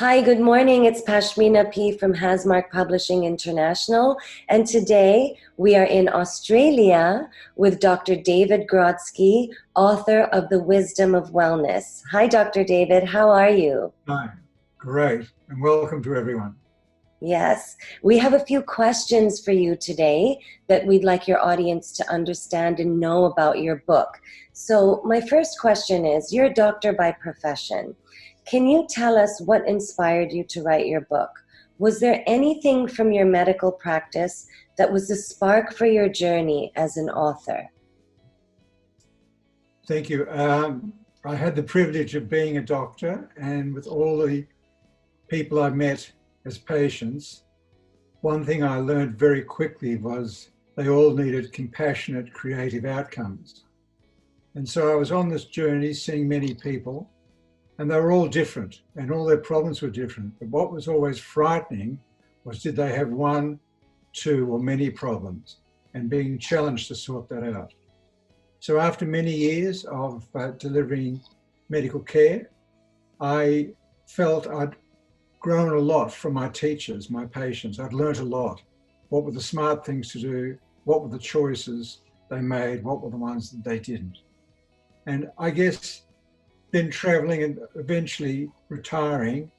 Hi, good morning. It's Pashmina P. from Hasmark Publishing International. And today we are in Australia with Dr. David Grodski, author of The Wisdom of Wellness. Hi, Dr. David. How are you? Hi, great, and welcome to everyone. Yes, we have a few questions for you today that we'd like your audience to understand and know about your book. So my first question is, you're a doctor by profession. Can you tell us what inspired you to write your book? Was there anything from your medical practice that was the spark for your journey as an author? Thank you. I had the privilege of being a doctor, and with all the people I met as patients, one thing I learned very quickly was they all needed compassionate, creative outcomes. And so I was on this journey seeing many people, and they were all different and all their problems were different. But what was always frightening was, did they have one, two, or many problems, and being challenged to sort that out. So after many years of delivering medical care, I felt I'd grown a lot from my teachers, my patients. I'd learnt a lot. What were the smart things to do? What were the choices they made? What were the ones that they didn't? And I guess then traveling and eventually retiring,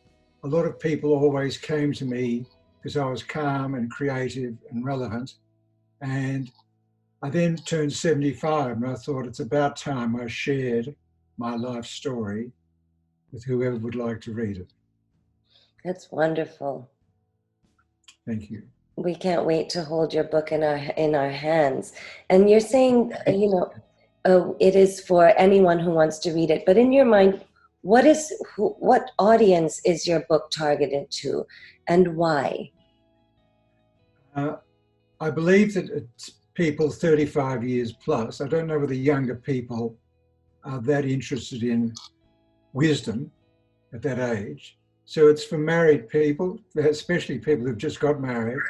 a lot of people always came to me because I was calm and creative and relevant. And I then turned 75 and I thought it's about time I shared my life story with whoever would like to read it. That's wonderful. Thank you. We can't wait to hold your book in our hands. And you're saying, it is for anyone who wants to read it. But in your mind, what audience is your book targeted to, and why? I believe that it's people 35 years plus. I don't know whether younger people are that interested in wisdom at that age. So it's for married people, especially people who've just got married.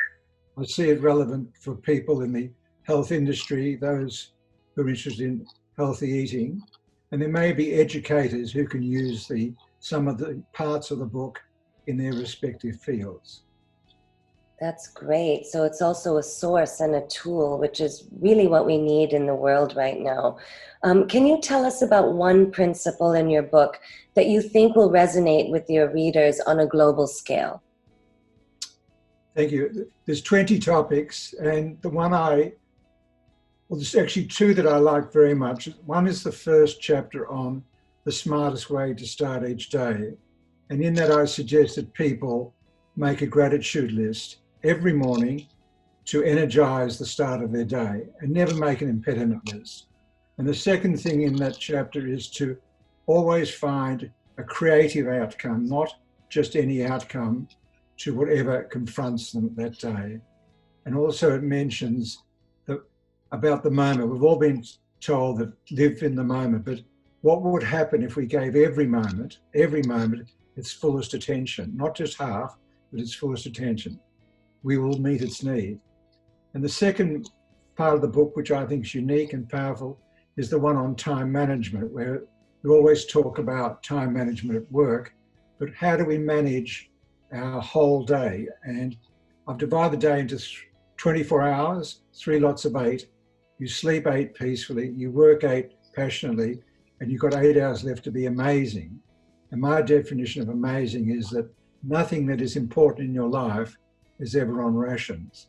I see it relevant for people in the health industry, those who are interested in healthy eating. And there may be educators who can use some of the parts of the book in their respective fields. That's great. So it's also a source and a tool, which is really what we need in the world right now. Can you tell us about one principle in your book that you think will resonate with your readers on a global scale? Thank you. There's 20 topics, and there's actually two that I like very much. One is the first chapter on the smartest way to start each day. And in that I suggest that people make a gratitude list every morning to energize the start of their day and never make an impediment list. And the second thing in that chapter is to always find a creative outcome, not just any outcome, to whatever confronts them that day. And also it mentions about the moment. We've all been told that live in the moment, but what would happen if we gave every moment its fullest attention, not just half, but its fullest attention? We will meet its need. And the second part of the book, which I think is unique and powerful, is the one on time management, where we always talk about time management at work, but how do we manage our whole day? And I've divided the day into 24 hours, 3 lots of 8. You sleep 8 peacefully, you work 8 passionately, and you've got 8 hours left to be amazing. And my definition of amazing is that nothing that is important in your life is ever on rations.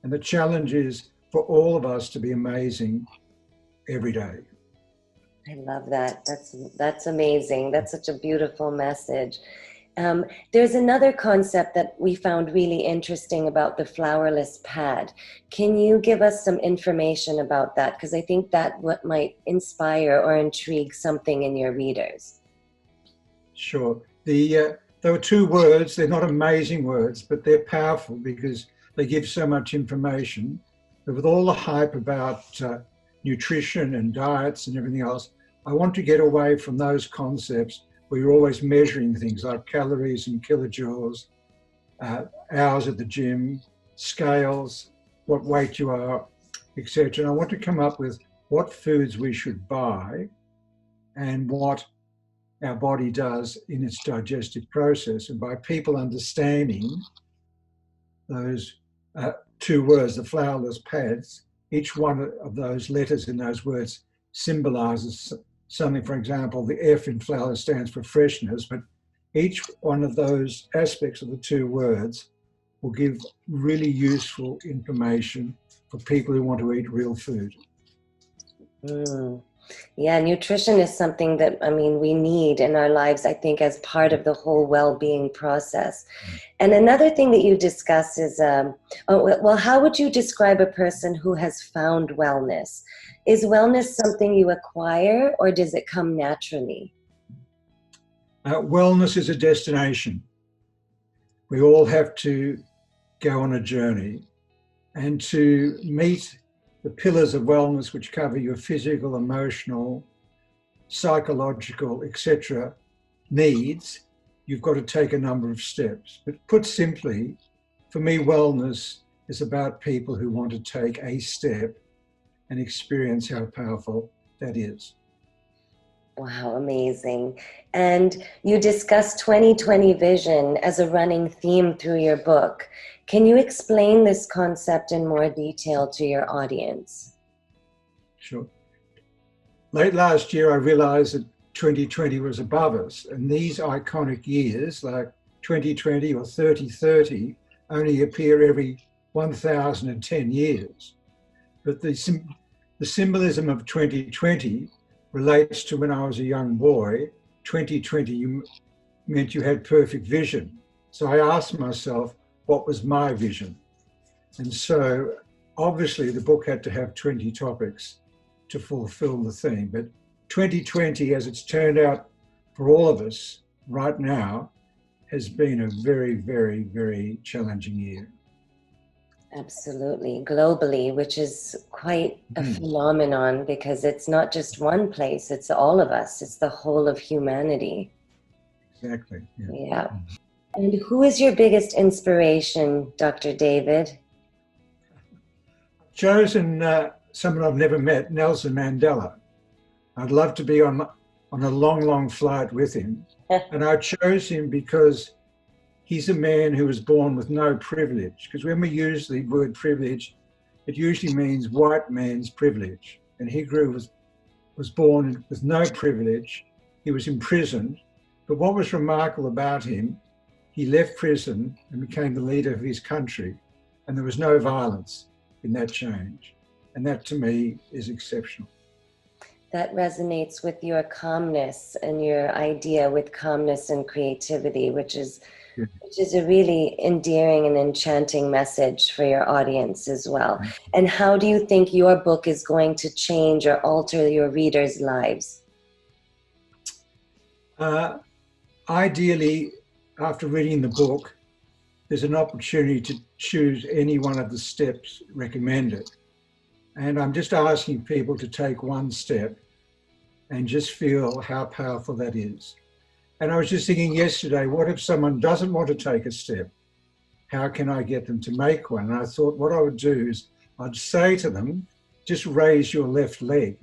And the challenge is for all of us to be amazing every day. I love that. That's amazing. That's such a beautiful message. There's another concept that we found really interesting about the flowerless pad. Can you give us some information about that? Because I think that what might inspire or intrigue something in your readers. Sure. There were 2 words. They're not amazing words, but they're powerful because they give so much information. But with all the hype about nutrition and diets and everything else, I want to get away from those concepts where you're always measuring things like calories and kilojoules, hours at the gym, scales, what weight you are, etc. And I want to come up with what foods we should buy and what our body does in its digestive process. And by people understanding those two words, the flowerless pads, each one of those letters in those words symbolizes something. For example, the F in flowerless stands for freshness, but each one of those aspects of the two words will give really useful information for people who want to eat real food. Yeah, nutrition is something that, I mean, we need in our lives, I think, as part of the whole well-being process. And another thing that you discuss is, how would you describe a person who has found wellness? Is wellness something you acquire, or does it come naturally? Wellness is a destination. We all have to go on a journey, and to meet the pillars of wellness, which cover your physical, emotional, psychological, etc. needs, you've got to take a number of steps. But put simply, for me, wellness is about people who want to take a step and experience how powerful that is. Wow, amazing. And you discuss 2020 vision as a running theme through your book. Can you explain this concept in more detail to your audience? Sure. Late last year, I realized that 2020 was above us, and these iconic years like 2020 or 3030 only appear every 1,010 years. But the symbolism of 2020 relates to when I was a young boy. 2020 meant you had perfect vision. So I asked myself, what was my vision? And so obviously the book had to have 20 topics to fulfill the theme. But 2020, as it's turned out for all of us right now, has been a very, very, very challenging year. Absolutely, globally, which is quite a phenomenon, because it's not just one place, it's all of us, it's the whole of humanity. Exactly. Yeah. And who is your biggest inspiration, Dr. David? I've chosen someone I've never met, Nelson Mandela. I'd love to be on a long, long flight with him. And I chose him because he's a man who was born with no privilege. Because when we use the word privilege, it usually means white man's privilege. And he was born with no privilege. He was imprisoned. But what was remarkable about him, he left prison and became the leader of his country. And there was no violence in that change. And that to me is exceptional. That resonates with your calmness and your idea with calmness and creativity, which is a really endearing and enchanting message for your audience as well. And how do you think your book is going to change or alter your readers' lives? Ideally, after reading the book, there's an opportunity to choose any one of the steps recommended. And I'm just asking people to take one step and just feel how powerful that is. And I was just thinking yesterday, what if someone doesn't want to take a step? How can I get them to make one? And I thought what I would do is I'd say to them, just raise your left leg.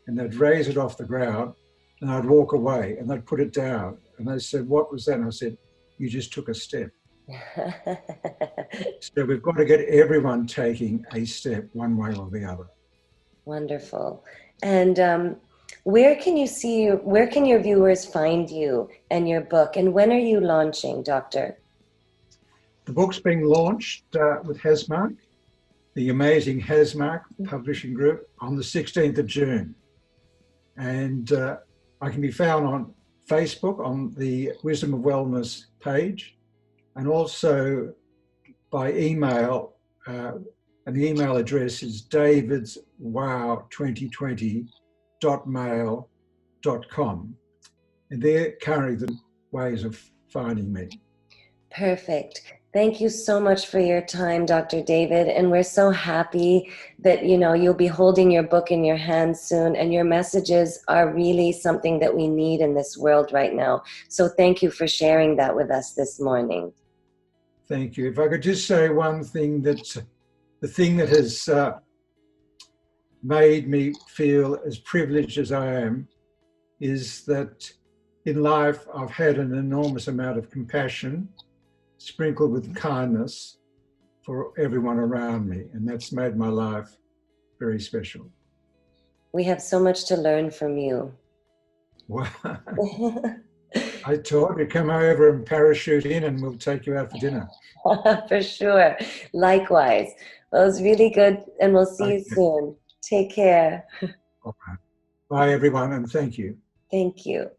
And they'd raise it off the ground and I'd walk away and they'd put it down. And they said, what was that? And I said, you just took a step. So we've got to get everyone taking a step one way or the other. Wonderful. And where can your viewers find you and your book? And when are you launching, Doctor? The book's being launched with Hasmark, the amazing Hasmark Publishing Group, on the 16th of June. And I can be found on Facebook on the Wisdom of Wellness page, and also by email. And the email address is davidswow2020@mail.com. And they're currently the ways of finding me. Perfect. Thank you so much for your time, Dr. David. And we're so happy that, you'll be holding your book in your hands soon, and your messages are really something that we need in this world right now. So thank you for sharing that with us this morning. Thank you. If I could just say one thing, that the thing that has made me feel as privileged as I am is that in life, I've had an enormous amount of compassion sprinkled with kindness for everyone around me. And that's made my life very special. We have so much to learn from you. Well, I told you, come over and parachute in and we'll take you out for dinner. For sure. Likewise. Well, it was really good, and we'll see you soon. Take care. All right. Bye, everyone, and thank you. Thank you.